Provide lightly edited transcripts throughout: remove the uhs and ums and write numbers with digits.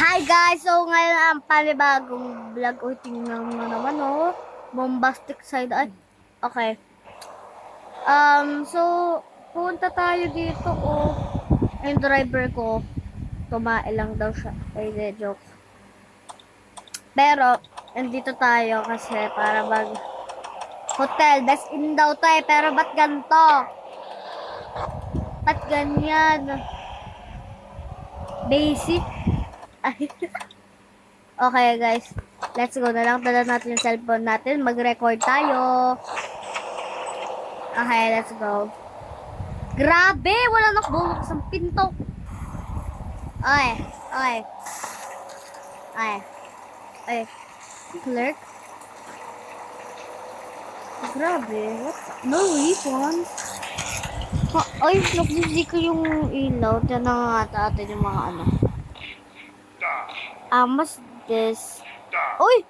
Hi guys! So ngayon ang panibagong vlog. O tingnan mo naman bombastic side. Ay, okay. So punta tayo dito yung driver ko tumae lang daw siya. Ay, joke. Pero nandito tayo kasi para hotel. Best in daw tayo. Pero ba't ganito? Ba't ganyan? Basic? Ay. Okay guys, let's go na lang. Dala natin yung cellphone natin. Mag-record tayo. Okay, let's go. Grabe! Wala nakbulok sa pinto. Ay. Clerk? Grabe. What? No refunds? Ay, nagsisika yung ilaw. Tiyan na nga natin yung mga ano. Mas this. Uy!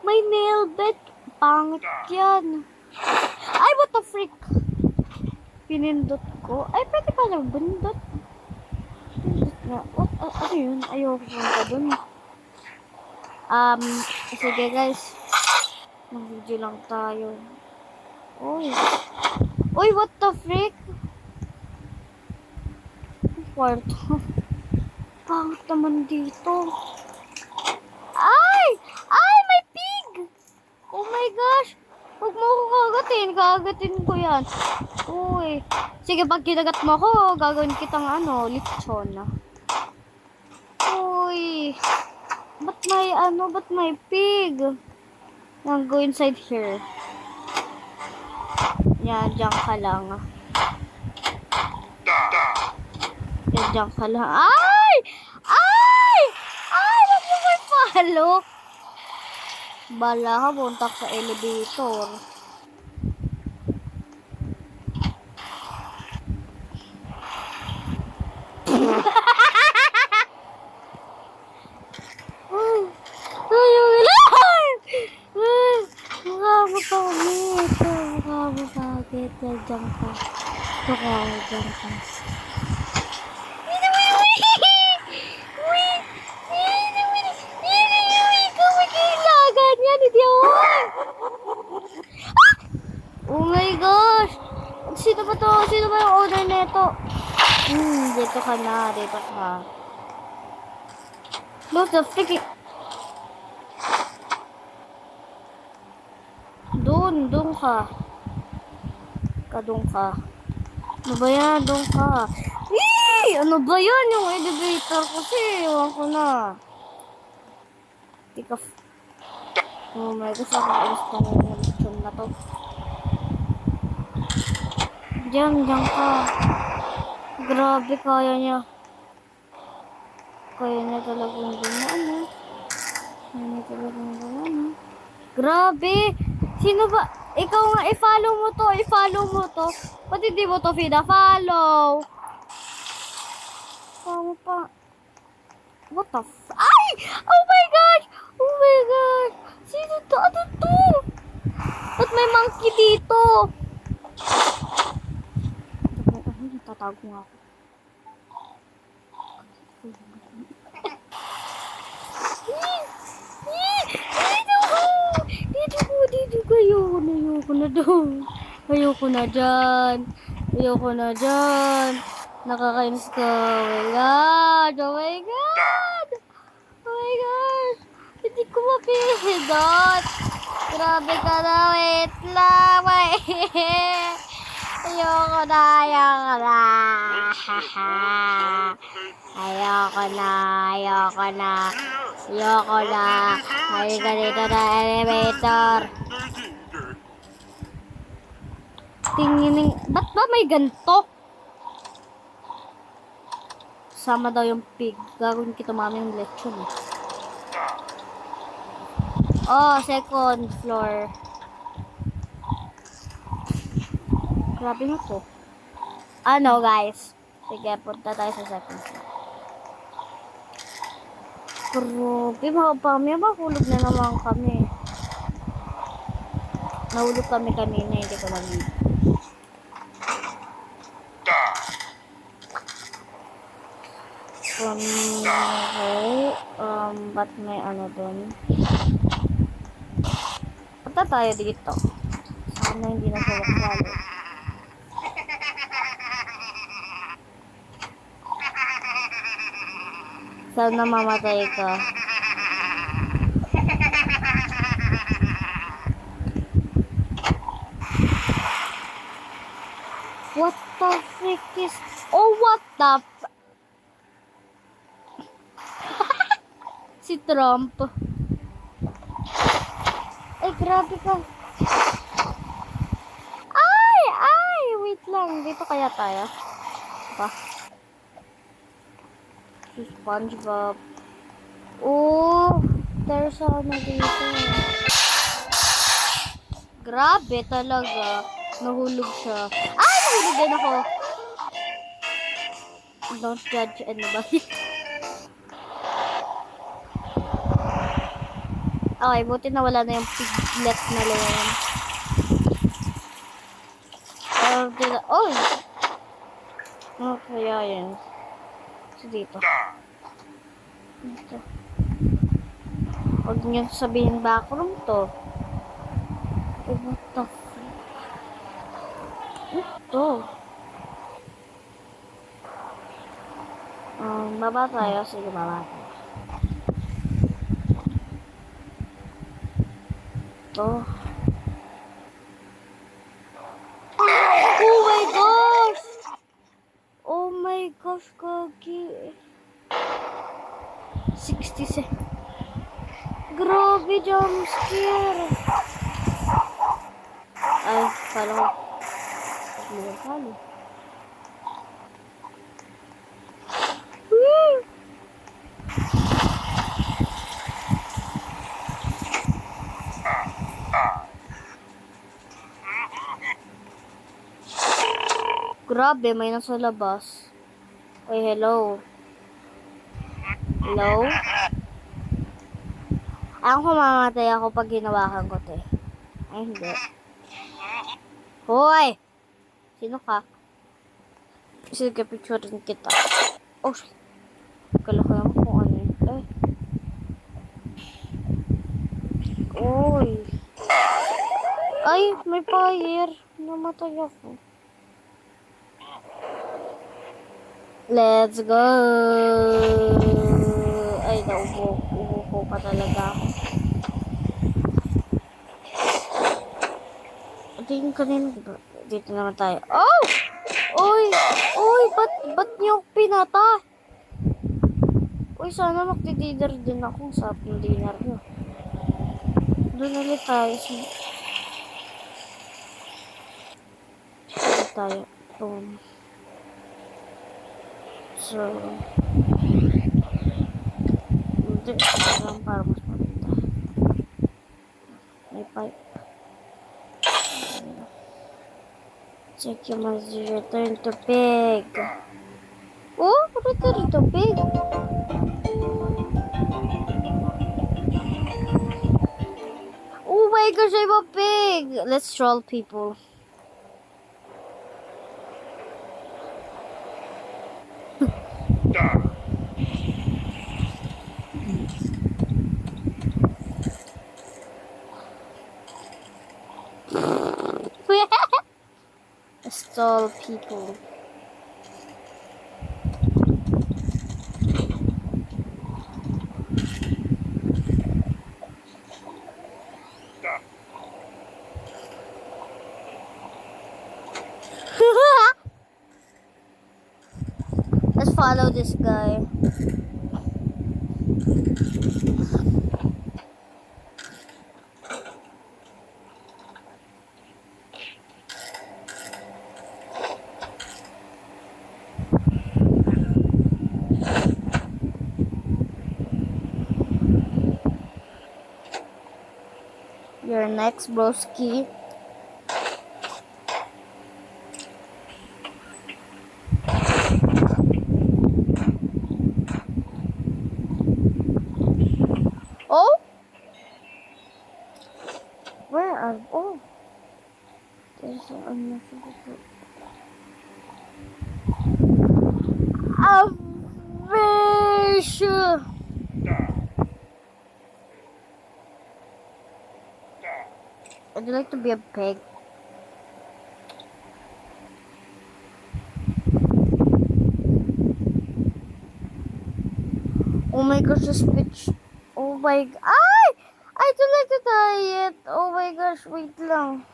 May nail bed. Pangit yan. Ay, what the freak? Pinindot ko. Ay, pwede pala bundot. Pindot nga. What? Ano yun? Ayoko punta dun. Sige guys. Mag-video lang tayo. Uy. Uy, what the freak? Kwarto. Pangit naman dito. Ay! Ay, may pig! Oh my gosh! Huwag mo ako kagatin. Kagatin ko yan. Uy. Sige, pag kinagat mo ako, gagawin kitang lechon. Uy. Ba't may pig? Yan, go inside here. Yan, dyan ka lang. Yan, dyan ka lang. Ay! Ay! Ay! Huwag mo may follow. Bala ka, buntak sa elevator. Diyan ka. Diyan ka. Oh my gosh! Sino ba to? Sino ba yung owner neto? Dito ka na. Dito ka. Look, the freaking... Doon ka. Doon ka. Ano ba yan? Doon ka. Ano ba yan? Yung elevator kasi. Ewan ko na. Tika. Oh my gosh. Ako alis pa na yung lechon na to. Diyan ka. Grabe, kaya niya. Kaya niya talagang gumaan. Grabe. Sino ba? Ikaw nga, i-follow mo to. Ba't hindi mo to follow? Tama pa. What the Ay! Oh my gosh! Sino to? Ano to? Ba't may monkey dito? Natatago nga ako. Dito. Ayoko na dyan. Nakakainis ka. Oh my god. Hindi ko mapindot. Grabe ka na. Wait lang. Ayoko na. Halika dito na elevator. Tingin. Ba't ba may ganito? Sama daw yung pig. Gagawin kita mami yung lechon. Second floor. Grabe mo to. Guys. Sige, punta tayo sa second floor. Grabe, mga pamilya. Mahulog na naman kami. Nahulog kami kanina. Hindi ko lang yun. Okay. Ba't may ano dun? Punta tayo dito. Sana hindi na sa wakwalo. Sana mamatay ka. What the frick is... Oh, what the... Si Trump. Ay, grabe ka. Ay! Wait lang. Dito kaya tayo? Ba? Si SpongeBob. Oh, there's ano dito. Grabe talaga. Nahulog siya. Ay, nahulog din ako. Don't judge anybody. Okay, buti na wala na yung piglet na leon. Oh! Ano kaya yan? So, dito. Dito. Huwag niyo sabihin backroom to. Oh, what the fuck? Ito. Baba tayo. Sige, baba tayo. Ito. Oh my gosh! Oh my gosh, Kagi. 60 seconds. Grabe, jump scare. Ay, kala ko. Pagluwag. Grabe, may nasa labas. Ay, hello. Hello? Ako mamamatay ako pag hinawakan ko, te. Ay, hindi. Hoy! Sino ka? Sige, picturein kita. Oh, shit. Kala ko lang kung ano yun. Eh. Uy. Ay, may fire. Namatay ako. Let's go! Ay, naubo ko pa talaga ako. Tingin kanina, diba? Dito naman tayo. Oh! Uy, ba't niyo pinata? Uy, sana magdi-dinner din ako sa dinner nyo. Doon ulit tayo. Doon tayo. Boom. So, hindi. Para mas maganda. May pipe. Check yung return to pig. Oh, return to pig. Oh my gosh, I'm a pig. Let's troll people. Stall people. Let's follow this guy. You're next, broski. Oh? Where are... Oh. There's a fish. I'd like to be a pig. Oh my gosh, this bitch. Oh my ay! I don't like to tie it. Oh my gosh, wait lang.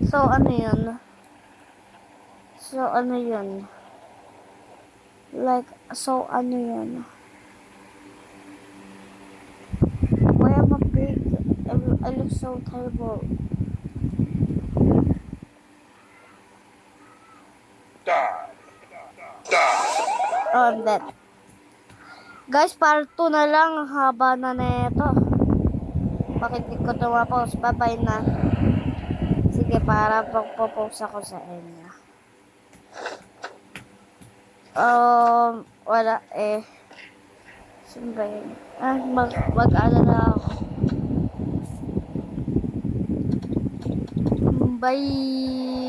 So, ano yun? So, ano yun? Like, so, ano yun? Why am I big? I look so terrible. Oh, I'm dead. Guys, part 2 na lang. Ang haba na neto. Bakit di ko tumapos? Bye-bye na. Sige, para pagpo-post ako sa inyo. Wala eh. Saan ba yun? Mag-ano na ako. Bye!